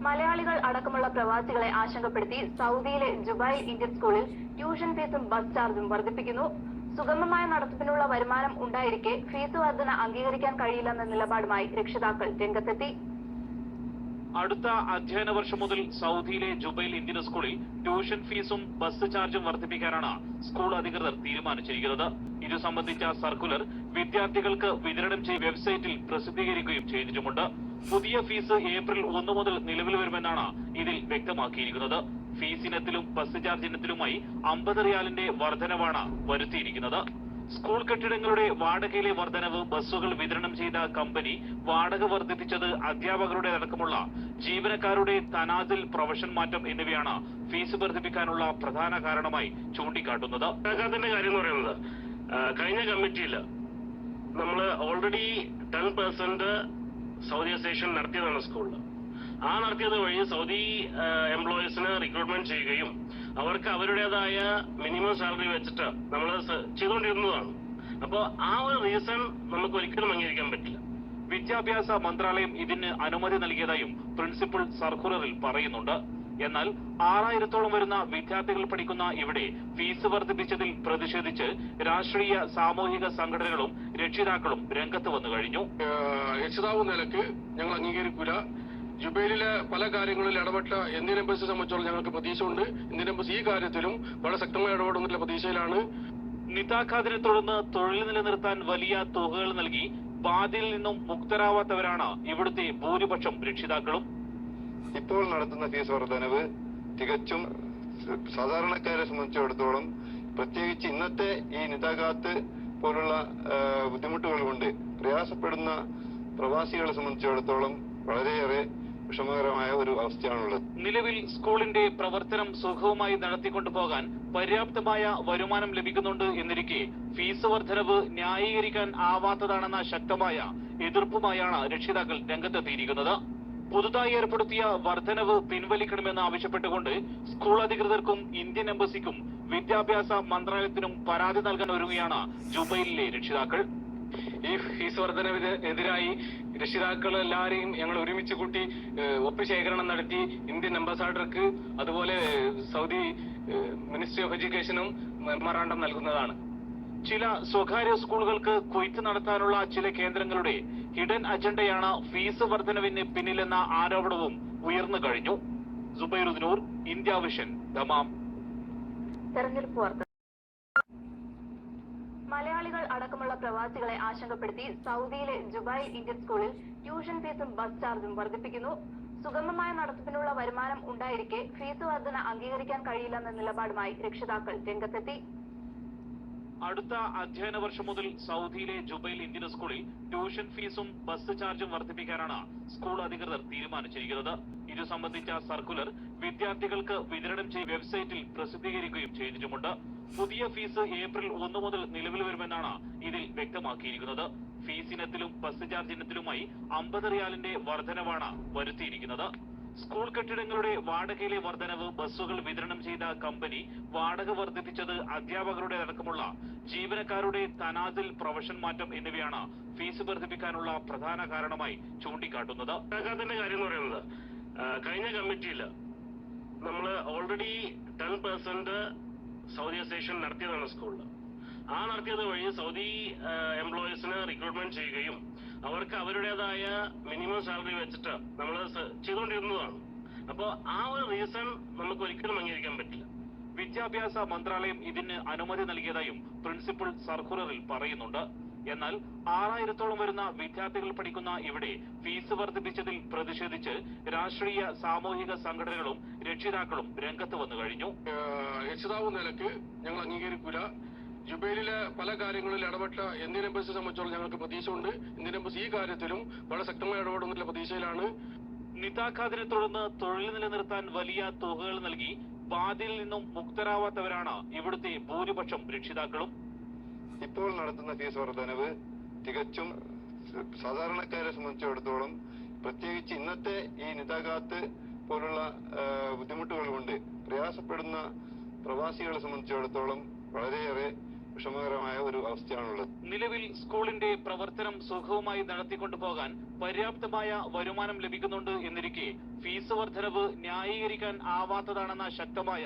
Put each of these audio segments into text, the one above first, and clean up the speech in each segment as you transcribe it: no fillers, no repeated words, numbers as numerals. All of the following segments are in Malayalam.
മലയാളികൾ അടക്കമുള്ള പ്രവാസികളെ ആശങ്കപ്പെടുത്തി സൗദിയിലെ ജുബൈൽ ഇന്ത്യൻ സ്കൂളിൽ ട്യൂഷൻ ഫീസും ബസ് ചാർജും വർദ്ധിപ്പിക്കുന്നു. സുഗമമായ നടത്തിപ്പിനുള്ള വരുമാനം ഉണ്ടായിരിക്കെ ഫീസ് വർധന അംഗീകരിക്കാൻ കഴിയില്ലെന്ന നിലപാടുമായി രക്ഷിതാക്കൾ രംഗത്തെത്തി. അടുത്ത അധ്യയന വർഷം മുതൽ സൗദിയിലെ ജുബൈൽ ഇന്ത്യൻ സ്കൂളിൽ ട്യൂഷൻ ഫീസും ബസ് ചാർജും വർദ്ധിപ്പിക്കാനാണ് സ്കൂൾ അധികൃതർ തീരുമാനിച്ചിരിക്കുന്നത്. ഇതു സംബന്ധിച്ച സർക്കുലർ വിദ്യാർത്ഥികൾക്ക് വിതരണം ചെയ്ത് വെബ്സൈറ്റിൽ പ്രസിദ്ധീകരിക്കുകയും ചെയ്തിട്ടുമുണ്ട്. പുതിയ ഫീസ് ഏപ്രിൽ 1 മുതൽ നിലവിൽ വരുമെന്നാണ് ഇതിൽ വ്യക്തമാക്കിയിരിക്കുന്നത്. ഫീസ് ഇനത്തിലും ബസ് ചാർജ് ഇനത്തിലുമായി 50 റിയാലിന്റെ വർധനവാണ് വരുത്തിയിരിക്കുന്നത്. സ്കൂൾ കെട്ടിടങ്ങളുടെ വാടകയിലെ വർധനവ്, ബസ്സുകൾ വിതരണം ചെയ്ത കമ്പനി വാടക വർദ്ധിപ്പിച്ചത്, അധ്യാപകരുടെ അടക്കമുള്ള ജീവനക്കാരുടെ തനാസിൽ പ്രൊഫഷൻ മാറ്റം എന്നിവയാണ് ഫീസ് വർദ്ധിപ്പിക്കാനുള്ള പ്രധാന കാരണമായി ചൂണ്ടിക്കാട്ടുന്നത്. കാര്യം എന്ന് പറയുന്നത്, കഴിഞ്ഞ കമ്മിറ്റിയിൽ നമ്മൾ ഓൾറെഡി 10% സൗദി അസോസിയേഷൻ നടത്തിയതാണ് സ്കൂളിൽ. ആ നടത്തിയത് വഴി സൗദി എംപ്ലോയീസിന് റിക്രൂട്ട്മെന്റ് ചെയ്യുകയും അവർക്ക് അവരുടേതായ മിനിമം സാലറി വെച്ചിട്ട് നമ്മൾ ചെയ്തുകൊണ്ടിരുന്നതാണ്. അപ്പോൾ ആ ഒരു റീസൺ നമുക്ക് ഒരിക്കലും അംഗീകരിക്കാൻ പറ്റില്ല. വിദ്യാഭ്യാസ മന്ത്രാലയം ഇതിന് അനുമതി നൽകിയതായും പ്രിൻസിപ്പൽ സർക്കുലറിൽ പറയുന്നുണ്ട്. എന്നാൽ 6000-ഓളം വരുന്ന വിദ്യാർത്ഥികൾ പഠിക്കുന്ന ഇവിടെ ഫീസ് വർദ്ധിപ്പിച്ചതിൽ പ്രതിഷേധിച്ച് രാഷ്ട്രീയ സാമൂഹിക സംഘടനകളും രക്ഷിതാക്കളും രംഗത്ത് വന്നു കഴിഞ്ഞു. രക്ഷിതാവ് നിലക്ക് ഞങ്ങൾ അംഗീകരിക്കൂല. ജുബൈലിലെ പല കാര്യങ്ങളിൽ ഇടപെട്ട ഇന്ത്യൻ എംബസിയെ സംബന്ധിച്ചോളം ഞങ്ങൾക്ക് പ്രതീക്ഷയുണ്ട്. ഇന്ത്യൻ എംബസി ഈ കാര്യത്തിലും വളരെ ശക്തമായി ഇടപെടുന്നുള്ള പ്രതീക്ഷയിലാണ്. നിതാഖാദിനെ തുടർന്ന് തൊഴിൽ നിലനിർത്താൻ വലിയ തുകകൾ നൽകി ബാധ്യതയിൽ നിന്നും മുക്തരാവാത്തവരാണ് ഇവിടുത്തെ ഭൂരിപക്ഷം രക്ഷിതാക്കളും. ഇപ്പോൾ നടത്തുന്ന ഫീസ് വർധനവ് തികച്ചും സാധാരണക്കാരെ സംബന്ധിച്ചിടത്തോളം, പ്രത്യേകിച്ച് ഇന്നത്തെ ഈ നിതാഖാത്ത് പോലുള്ള ബുദ്ധിമുട്ടുകൾ കൊണ്ട് പ്രയാസപ്പെടുന്ന പ്രവാസികളെ സംബന്ധിച്ചിടത്തോളം വളരെയേറെ വിഷമകരമായ ഒരു അവസ്ഥയാണുള്ളത്. നിലവിൽ സ്കൂളിന്റെ പ്രവർത്തനം സുഖവുമായി നടത്തിക്കൊണ്ടുപോകാൻ പര്യാപ്തമായ വരുമാനം ലഭിക്കുന്നുണ്ട് എന്നിരിക്കെ ഫീസ് വർധനവ് ന്യായീകരിക്കാൻ ആവാത്തതാണെന്ന ശക്തമായ എതിർപ്പുമായാണ് രക്ഷിതാക്കൾ രംഗത്തെത്തിയിരിക്കുന്നത്. പുതുതായി ഏർപ്പെടുത്തിയ വർധനവ് പിൻവലിക്കണമെന്ന് ആവശ്യപ്പെട്ടുകൊണ്ട് സ്കൂൾ അധികൃതർക്കും ഇന്ത്യൻ എംബസിക്കും വിദ്യാഭ്യാസ മന്ത്രാലയത്തിനും പരാതി നൽകാൻ ഒരുങ്ങുകയാണ് ജുബൈലിലെ രക്ഷിതാക്കൾ. ഈ ഫീസ് വർധനവിനെതിരായി രക്ഷിതാക്കൾ എല്ലാവരെയും ഞങ്ങൾ ഒരുമിച്ച് കൂട്ടി ഒപ്പുശേഖരണം നടത്തി ഇന്ത്യൻ അംബാസാഡർക്ക് അതുപോലെ സൗദി മിനിസ്ട്രി ഓഫ് എഡ്യൂക്കേഷനും മെമ്മറാണ്ടം നൽകുന്നതാണ്. ചില സ്വകാര്യ സ്കൂളുകൾക്ക് കുവൈത്ത് നടത്താനുള്ള ചില കേന്ദ്രങ്ങളുടെ ഹിഡൻ അജണ്ടയാണ് ഫീസ് വർധനവിന് പിന്നിലെന്ന ആരോപണവും ഉയർന്നു കഴിഞ്ഞു. സുബൈറുദ്ദീൻ, ഇന്ത്യ വിഷൻ, ദമാം. തെരഞ്ഞെടുപ്പ് വാർത്ത. മലയാളികൾ അടക്കമുള്ള പ്രവാസികളെ ആശങ്കപ്പെടുത്തി സൗദിയിലെ ജുബൈൽ ഇന്ത്യൻ സ്കൂളിൽ ട്യൂഷൻ ഫീസും ബസ് ചാർജും വർദ്ധിപ്പിക്കുന്നു. സുഗമമായ നടത്തിപ്പിനുള്ള വരുമാനം ഉണ്ടായിരിക്കെ ഫീസ് വർധന അംഗീകരിക്കാൻ കഴിയില്ലെന്ന നിലപാടുമായി രക്ഷിതാക്കൾ രംഗത്തെത്തി. അടുത്ത അധ്യയന വർഷം മുതൽ സൗദിയിലെ ജുബൈൽ ഇന്ത്യൻ സ്കൂളിൽ ട്യൂഷൻ ഫീസും ബസ് ചാർജും വർദ്ധിപ്പിക്കാനാണ് സ്കൂൾ അധികൃതർ തീരുമാനിച്ചിരിക്കുന്നത്. ഇതു സംബന്ധിച്ച സർക്കുലർ വിദ്യാർത്ഥികൾക്ക് വിതരണം ചെയ്ത് വെബ്സൈറ്റിൽ പ്രസിദ്ധീകരിക്കുകയും ചെയ്തിട്ടുമുണ്ട്. പുതിയ ഫീസ് ഏപ്രിൽ 1 മുതൽ നിലവിൽ വരുമെന്നാണ് ഇതിൽ വ്യക്തമാക്കിയിരിക്കുന്നത്. ഫീസ് ഇനത്തിലും ബസ് ചാർജ് ഇനത്തിലുമായി 50 റിയാലിന്റെ വർധനവാണ് വരുത്തിയിരിക്കുന്നത്. സ്കൂൾ കെട്ടിടങ്ങളുടെ വാടകയിലെ വർധനവ്, ബസ്സുകൾ വിതരണം ചെയ്ത കമ്പനി വാടക വർദ്ധിപ്പിച്ചത്, അധ്യാപകരുടെ അടക്കമുള്ള ജീവനക്കാരുടെ തനാസിൽ പ്രൊഫഷൻ മാറ്റം എന്നിവയാണ് ഫീസ് വർദ്ധിപ്പിക്കാനുള്ള പ്രധാന കാരണമായി ചൂണ്ടിക്കാട്ടുന്നത്. കാര്യം എന്ന് പറയുന്നത്, കഴിഞ്ഞ കമ്മിറ്റിയിൽ നമ്മൾ ഓൾറെഡി 10% സൗദി അസോസിയേഷൻ നടത്തിയതാണ് സ്കൂളിൽ. ആ നടത്തിയത് വഴി സൗദി എംപ്ലോയീസിന് റിക്രൂട്ട്മെന്റ് ചെയ്യുകയും അവർക്ക് അവരുടേതായ മിനിമം സാലറി വെച്ചിട്ട് നമ്മൾ ചെയ്തുകൊണ്ടിരുന്നതാണ്. അപ്പോൾ ആ ഒരു റീസൺ നമുക്ക് ഒരിക്കലും അംഗീകരിക്കാൻ പറ്റില്ല. വിദ്യാഭ്യാസ മന്ത്രാലയം ഇതിന് അനുമതി നൽകിയതായും പ്രിൻസിപ്പൽ സർക്കുലറിൽ പറയുന്നുണ്ട്. എന്നാൽ 6000-ഓളം വരുന്ന വിദ്യാർത്ഥികൾ പഠിക്കുന്ന ഇവിടെ ഫീസ് വർദ്ധിപ്പിച്ചതിൽ പ്രതിഷേധിച്ച് രാഷ്ട്രീയ സാമൂഹിക സംഘടനകളും രക്ഷിതാക്കളും രംഗത്ത് വന്നു കഴിഞ്ഞു. രക്ഷിതാവ് നിലക്ക് ഞങ്ങൾ അംഗീകരിക്കൂല. ജുബൈലിലെ പല കാര്യങ്ങളിൽ ഇടപെട്ട ഇന്ത്യൻ എംബസിയെ സംബന്ധിച്ചോളം ഞങ്ങൾക്ക് പ്രതീക്ഷയുണ്ട്. ഇന്ത്യൻ എംബസി ഈ കാര്യത്തിലും വളരെ ശക്തമായി ഇടപെടുന്നുള്ള പ്രതീക്ഷയിലാണ്. നിതാഖാദിനെ തുടർന്ന് തൊഴിൽ നിലനിർത്താൻ വലിയ തുകകൾ നൽകി ബാധ്യതയിൽ നിന്നും മുക്തരാവാത്തവരാണ് ഇവിടുത്തെ ഭൂരിപക്ഷം രക്ഷിതാക്കളും. ഇപ്പോൾ നടത്തുന്ന ഫീസ് വർധനവ് തികച്ചും സാധാരണക്കാരെ സംബന്ധിച്ചിടത്തോളം, പ്രത്യേകിച്ച് ഇന്നത്തെ ഈ നിതാഖാത്ത് പോലുള്ള ബുദ്ധിമുട്ടുകൾ കൊണ്ട് പ്രയാസപ്പെടുന്ന പ്രവാസികളെ സംബന്ധിച്ചിടത്തോളം വളരെയേറെ വിഷമകരമായ ഒരു അവസ്ഥയാണുള്ളത്. നിലവിൽ സ്കൂളിന്റെ പ്രവർത്തനം സുഗമമായി നടത്തിക്കൊണ്ടുപോകാൻ പര്യാപ്തമായ വരുമാനം ലഭിക്കുന്നുണ്ട് എന്നിരിക്കെ ഫീസ് വർധനവ് ന്യായീകരിക്കാൻ ആവാത്തതാണെന്ന ശക്തമായ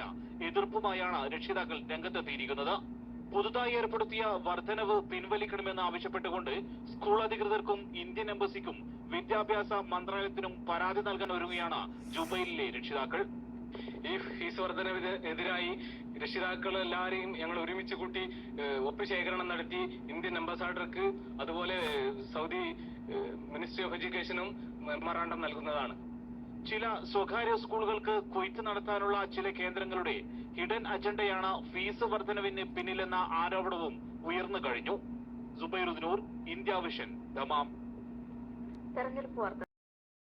എതിർപ്പുമായാണ് രക്ഷിതാക്കൾ രംഗത്തെത്തിയിരിക്കുന്നത്. പുതുതായി ഏർപ്പെടുത്തിയ വർധനവ് പിൻവലിക്കണമെന്ന് ആവശ്യപ്പെട്ടുകൊണ്ട് സ്കൂൾ അധികൃതർക്കും ഇന്ത്യൻ എംബസിക്കും വിദ്യാഭ്യാസ മന്ത്രാലയത്തിനും പരാതി നൽകാൻ ഒരുങ്ങുകയാണ് ജുബൈലിലെ രക്ഷിതാക്കൾ. ഈ ഫീസ് വർധനവിനെതിരായി രക്ഷിതാക്കൾ എല്ലാവരെയും ഞങ്ങൾ ഒരുമിച്ച് കൂട്ടി ഒപ്പുശേഖരണം നടത്തി ഇന്ത്യൻ അംബാസാഡർക്ക് അതുപോലെ സൗദി മിനിസ്ട്രി ഓഫ് എഡ്യൂക്കേഷനും മെമ്മറാണ്ടം നൽകുന്നതാണ്. ചില സ്വകാര്യ സ്കൂളുകൾക്ക് കൊയ്ത്ത് നടത്താനുള്ള ചില കേന്ദ്രങ്ങളുടെ ഹിഡൻ അജണ്ടയാണ് ഫീസ് വർധനവിന് പിന്നിലെന്ന ആരോപണവും ഉയർന്നു കഴിഞ്ഞു. സുബൈറുദ്ദീൻ, ഇന്ത്യ വിഷൻ, ദമാം. തെരഞ്ഞെടുപ്പ് വാർത്തകൾ.